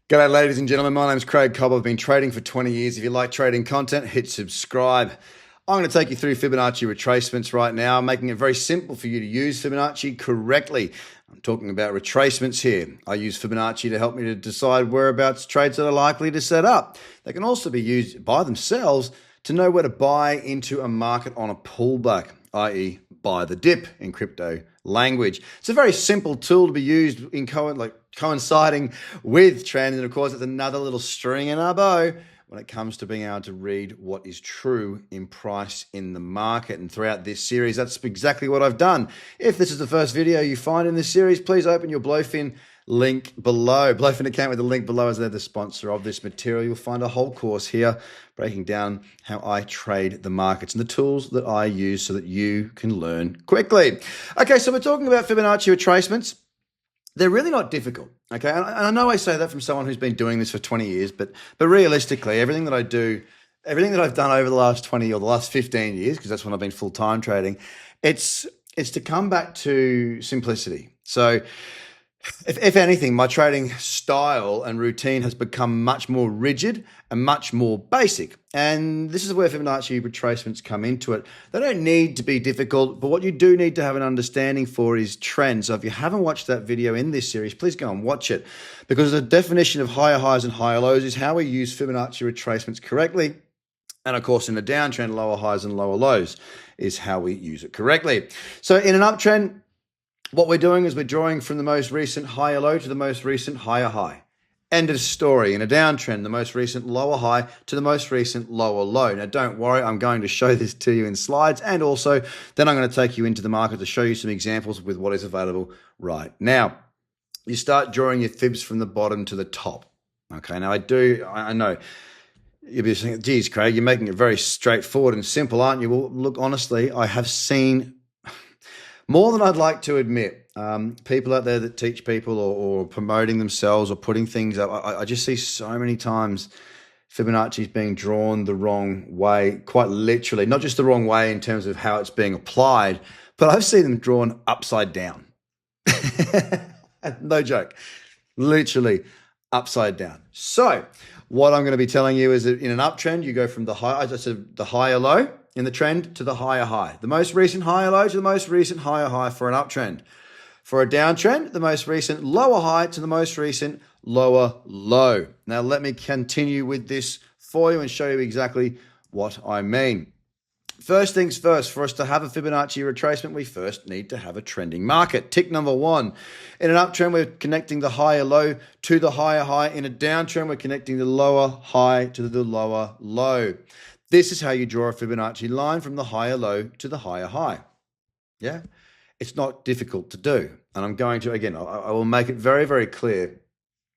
G'day ladies and gentlemen, my name's Craig Cobb. I've been trading for 20 years. If you like trading content, hit subscribe. I'm going to take you through Fibonacci retracements right now, making it very simple for you to use Fibonacci correctly. I'm talking about retracements here. I use Fibonacci to help me to decide whereabouts trades that are likely to set up. They can also be used by themselves to know where to buy into a market on a pullback, i.e. buy the dip in crypto language. It's a very simple tool to be used in coinciding with trends, and of course it's another little string in our bow when it comes to being able to read what is true in price in the market. And throughout this series, that's exactly what I've done. If this is the first video you find in this series, please open your BloFin link below. BloFin account with the link below, as they're the sponsor of this material. You'll find a whole course here breaking down how I trade the markets and the tools that I use so that you can learn quickly. Okay, so we're talking about Fibonacci retracements. They're really not difficult, okay? And I know I say that from someone who's been doing this for 20 years, but realistically, everything that I do, everything that I've done over the last 20 or the last 15 years, because that's when I've been full-time trading, it's to come back to simplicity. So if anything, my trading style and routine has become much more rigid and much more basic. And this is where Fibonacci retracements come into it. They don't need to be difficult, but what you do need to have an understanding for is trends. So if you haven't watched that video in this series, please go and watch it, because the definition of higher highs and higher lows is how we use Fibonacci retracements correctly. And of course, in a downtrend, lower highs and lower lows is how we use it correctly. So in an uptrend, what we're doing is we're drawing from the most recent higher low to the most recent higher high. End of story. In a downtrend, the most recent lower high to the most recent lower low. Now, don't worry, I'm going to show this to you in slides, and also then I'm going to take you into the market to show you some examples with what is available right now. You start drawing your fibs from the bottom to the top. Okay, now I know you'll be saying, geez, Craig, you're making it very straightforward and simple, aren't you? Well, look, honestly, I have seen more than I'd like to admit. People out there that teach people or promoting themselves or putting things up, I just see so many times Fibonacci is being drawn the wrong way, quite literally, not just the wrong way in terms of how it's being applied, but I've seen them drawn upside down. No joke, literally upside down. So what I'm going to be telling you is that in an uptrend, you go from the higher low in the trend to the higher high. The most recent higher low to the most recent higher high for an uptrend. For a downtrend, the most recent lower high to the most recent lower low. Now let me continue with this for you and show you exactly what I mean. First things first, for us to have a Fibonacci retracement, we first need to have a trending market. Tick number one. In an uptrend, we're connecting the higher low to the higher high. In a downtrend, we're connecting the lower high to the lower low. This is how you draw a Fibonacci line from the higher low to the higher high. Yeah, it's not difficult to do. And I'm going to, again, I will make it very, very clear,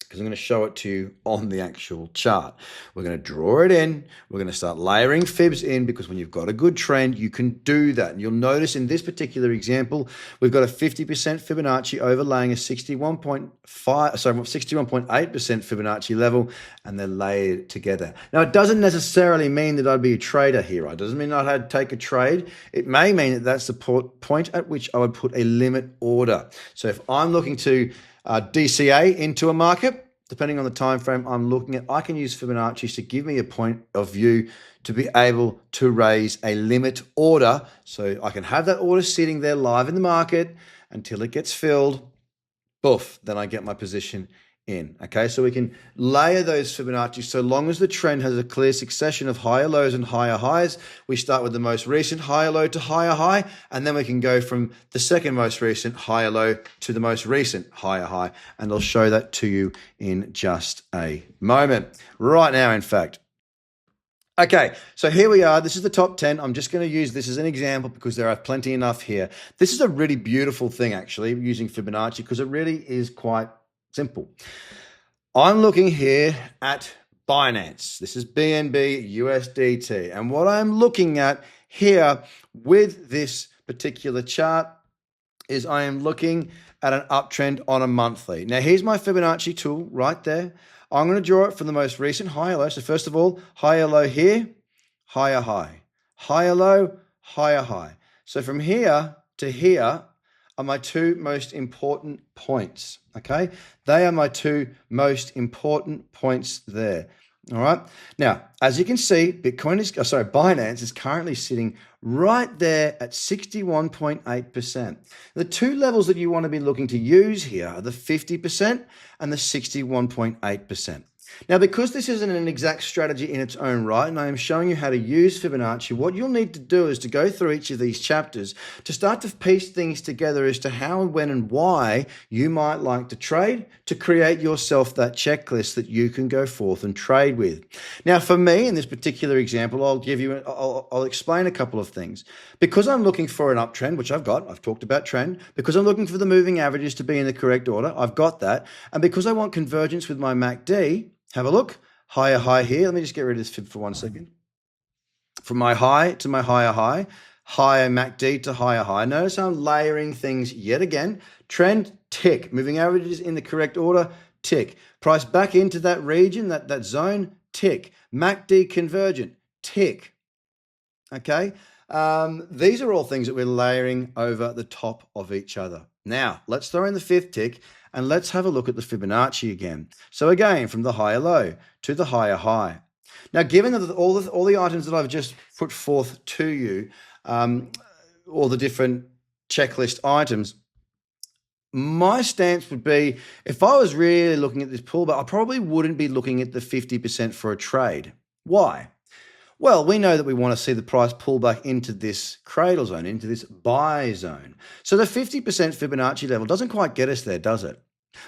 because I'm going to show it to you on the actual chart. We're going to draw it in. We're going to start layering fibs in, because when you've got a good trend, you can do that. And you'll notice in this particular example, we've got a 50% Fibonacci overlaying a 61.8% Fibonacci level, and they're layered together. Now, it doesn't necessarily mean that I'd be a trader here. It doesn't mean I'd have to take a trade. It may mean that that's the point at which I would put a limit order. So if I'm looking to DCA into a market, depending on the time frame I'm looking at, I can use Fibonacci to give me a point of view to be able to raise a limit order, so I can have that order sitting there live in the market until it gets filled. Boof, then I get my position in. Okay, so we can layer those Fibonacci so long as the trend has a clear succession of higher lows and higher highs. We start with the most recent higher low to higher high, and then we can go from the second most recent higher low to the most recent higher high, and I'll show that to you in just a moment. Right now, in fact. Okay, so here we are. This is the top 10. I'm just going to use this as an example because there are plenty enough here. This is a really beautiful thing, actually, using Fibonacci, because it really is quite simple. I'm looking here at Binance. This is BNB USDT. And what I'm looking at here with this particular chart is I am looking at an uptrend on a monthly. Now, here's my Fibonacci tool right there. I'm going to draw it from the most recent higher low. So first of all, higher low here, higher high, higher low, higher high. So from here to here, are my two most important points, okay? They are my two most important points there. All right. Now, as you can see, Binance is currently sitting right there at 61.8%. The two levels that you want to be looking to use here are the 50% and the 61.8%. Now, because this isn't an exact strategy in its own right, and I am showing you how to use Fibonacci, what you'll need to do is to go through each of these chapters to start to piece things together as to how, when, and why you might like to trade to create yourself that checklist that you can go forth and trade with. Now, for me, in this particular example, I'll explain a couple of things. Because I'm looking for an uptrend, which I've talked about trend, because I'm looking for the moving averages to be in the correct order, I've got that. And because I want convergence with my MACD, have a look, higher high here. Let me just get rid of this fib for 1 second. From my high to my higher high, higher MACD to higher high. Notice I'm layering things yet again. Trend, tick. Moving averages in the correct order, tick. Price back into that region, that zone, tick. MACD convergent, tick. Okay? These are all things that we're layering over the top of each other. Now, let's throw in the fifth tick and let's have a look at the Fibonacci again. So again, from the higher low to the higher high. Now, given that all the items that I've just put forth to you, all the different checklist items, my stance would be, if I was really looking at this pullback, I probably wouldn't be looking at the 50% for a trade. Why? Well, we know that we want to see the price pull back into this cradle zone, into this buy zone. So the 50% Fibonacci level doesn't quite get us there, does it?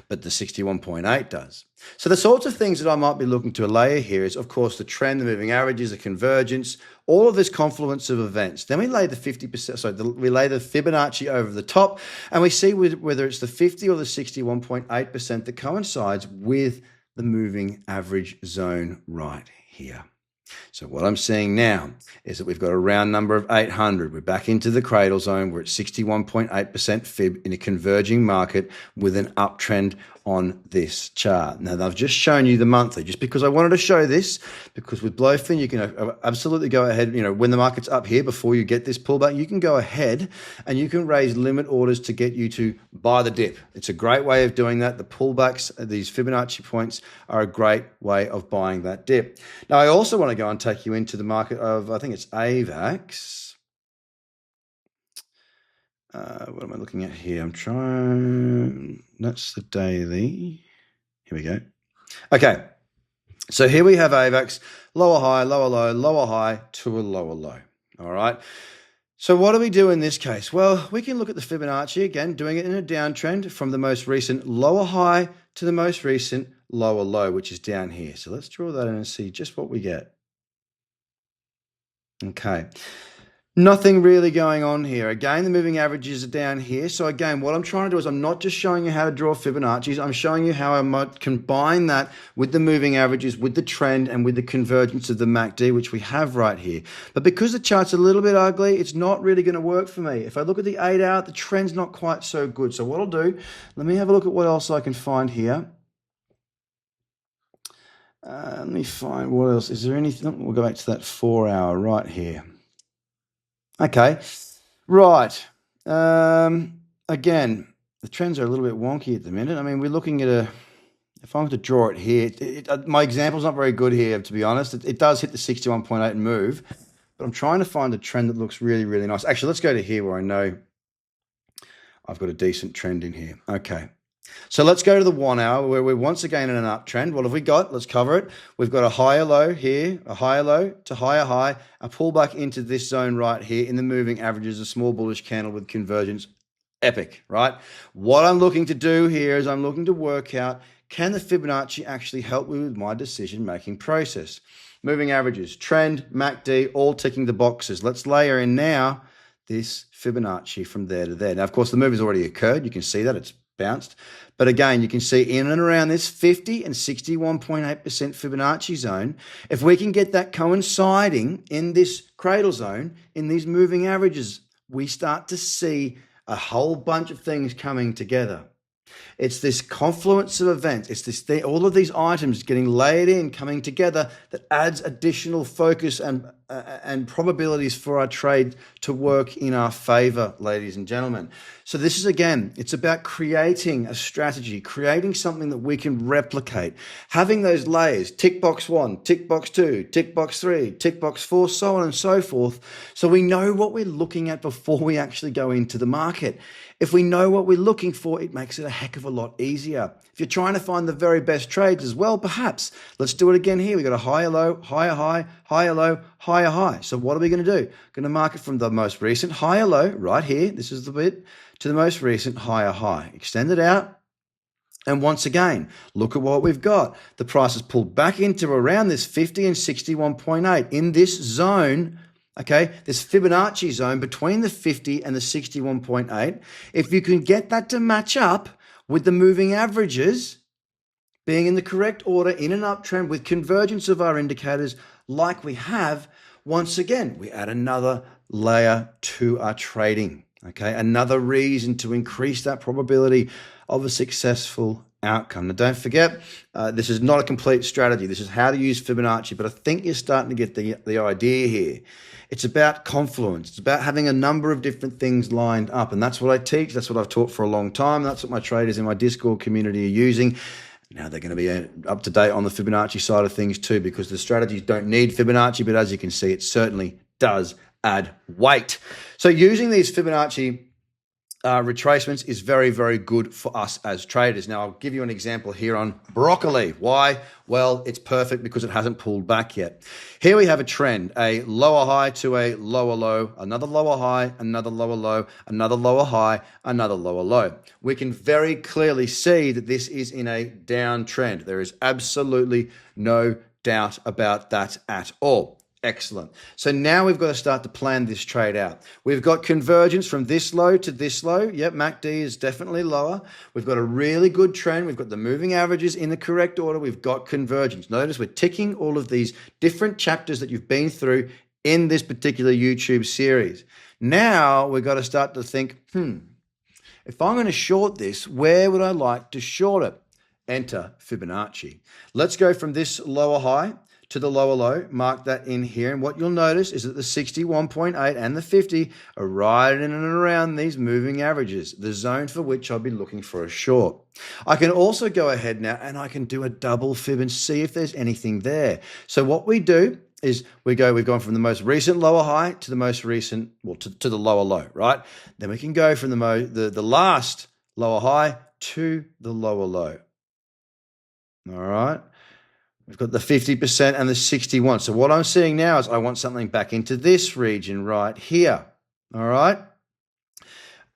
But the 61.8 does. So the sorts of things that I might be looking to layer here is, of course, the trend, the moving averages, the convergence, all of this confluence of events. Then we lay the 50%, we lay the Fibonacci over the top, and we see whether it's the 50 or the 61.8% that coincides with the moving average zone right here. So what I'm seeing now is that we've got a round number of 800. We're back into the cradle zone. We're at 61.8% fib in a converging market with an uptrend on this chart. Now, I've just shown you the monthly just because I wanted to show this, because with BloFin, you can absolutely go ahead, when the market's up here before you get this pullback, you can go ahead and you can raise limit orders to get you to buy the dip. It's a great way of doing that. The pullbacks, these Fibonacci points, are a great way of buying that dip. Now, I also want to go and take you into the market of, I think it's AVAX. What am I looking at here? That's the daily. Here we go. Okay. So here we have AVAX, lower high, lower low, lower high to a lower low. All right. So what do we do in this case? Well, we can look at the Fibonacci again, doing it in a downtrend from the most recent lower high to the most recent lower low, which is down here. So let's draw that in and see just what we get. Okay. Nothing really going on here. Again, the moving averages are down here. So again, what I'm trying to do is I'm not just showing you how to draw Fibonacci's. I'm showing you how I might combine that with the moving averages, with the trend, and with the convergence of the MACD, which we have right here. But because the chart's a little bit ugly, it's not really going to work for me. If I look at the 8 hour, the trend's not quite so good. So what I'll do, let me have a look at what else I can find here. Let me find what else. Is there anything? We'll go back to that 4 hour right here. Okay, right. Again, the trends are a little bit wonky at the minute. I mean, we're looking at if I were to draw it here, my example's not very good here, to be honest. It does hit the 61.8 and move, but I'm trying to find a trend that looks really, really nice. Actually, let's go to here where I know I've got a decent trend in here. Okay. So let's go to the 1 hour where we're once again in an uptrend. What have we got? Let's cover it. We've got a higher low here, a higher low to higher high, a pullback into this zone right here in the moving averages, a small bullish candle with convergence. Epic, right? What I'm looking to do here is I'm looking to work out, can the Fibonacci actually help me with my decision-making process? Moving averages, trend, MACD, all ticking the boxes. Let's layer in now this Fibonacci from there to there. Now, of course, the move has already occurred. You can see that it's bounced. But again, you can see in and around this 50 and 61.8% Fibonacci zone, if we can get that coinciding in this cradle zone, in these moving averages, we start to see a whole bunch of things coming together. It's this confluence of events. It's this all of these items getting layered in, coming together, that adds additional focus and and probabilities for our trade to work in our favor, ladies and gentlemen. So this is, again, it's about creating a strategy, creating something that we can replicate, having those layers, tick box 1, tick box 2, tick box 3, tick box 4, so on and so forth. So we know what we're looking at before we actually go into the market. If we know what we're looking for, it makes it a heck of a lot easier. If you're trying to find the very best trades as well, perhaps, let's do it again here. We've got a higher low, higher high, higher low, higher high. So what are we going to do? Going to mark it from the most recent higher low right here. This is the bit to the most recent higher high. Extend it out. And once again, look at what we've got. The price has pulled back into around this 50 and 61.8 in this zone. Okay, this Fibonacci zone between the 50 and the 61.8. If you can get that to match up with the moving averages being in the correct order in an uptrend with convergence of our indicators like we have, once again, we add another layer to our trading. Okay, another reason to increase that probability of a successful outcome. Now, don't forget, this is not a complete strategy. This is how to use Fibonacci, but I think you're starting to get the idea here. It's about confluence. It's about having a number of different things lined up, and that's what I teach. That's what I've taught for a long time. That's what my traders in my Discord community are using. Now they're going to be up to date on the Fibonacci side of things too, because the strategies don't need Fibonacci, but as you can see, it certainly does add weight. So using these Fibonacci retracements is very, very good for us as traders. Now, I'll give you an example here on broccoli. Why? Well, it's perfect because it hasn't pulled back yet. Here we have a trend, a lower high to a lower low, another lower high, another lower low, another lower high, another lower low. We can very clearly see that this is in a downtrend. There is absolutely no doubt about that at all. Excellent. So now we've got to start to plan this trade out. We've got convergence from this low to this low. Yep, MACD is definitely lower. We've got a really good trend. We've got the moving averages in the correct order. We've got convergence. Notice we're ticking all of these different chapters that you've been through in this particular YouTube series. Now we've got to start to think, if I'm going to short this, where would I like to short it? Enter Fibonacci. Let's go from this lower high to the lower low, mark that in here. And what you'll notice is that the 61.8 and the 50 are right in and around these moving averages, the zone for which I'll be looking for a short. I can also go ahead now and I can do a double fib and see if there's anything there. So what we do is we've gone from the most recent lower high to the most recent, well, to the lower low, right? Then we can go from the last lower high to the lower low. All right. We've got the 50% and the 61. So what I'm seeing now is I want something back into this region right here. All right.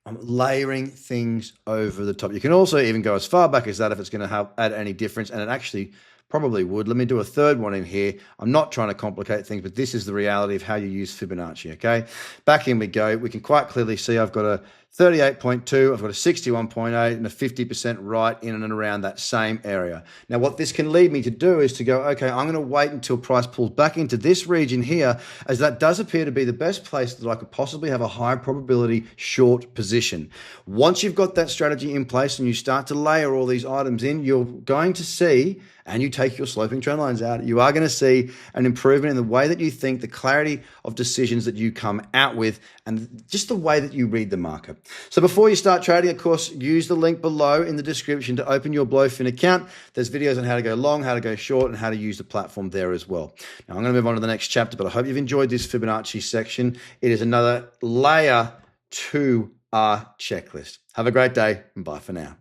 I'm layering things over the top. You can also even go as far back as that if it's going to add any difference, and it actually probably would. Let me do a third one in here. I'm not trying to complicate things, but this is the reality of how you use Fibonacci, okay? Back in we go. We can quite clearly see I've got a 38.2, I've got a 61.8 and a 50% right in and around that same area. Now, what this can lead me to do is to go, okay, I'm going to wait until price pulls back into this region here, as that does appear to be the best place that I could possibly have a high probability short position. Once you've got that strategy in place and you start to layer all these items in, you're going to see, and you take your sloping trend lines out, you are going to see an improvement in the way that you think, the clarity of decisions that you come out with, and just the way that you read the market. So before you start trading, of course, use the link below in the description to open your BloFin account. There's videos on how to go long, how to go short, and how to use the platform there as well. Now, I'm going to move on to the next chapter, but I hope you've enjoyed this Fibonacci section. It is another layer to our checklist. Have a great day, and bye for now.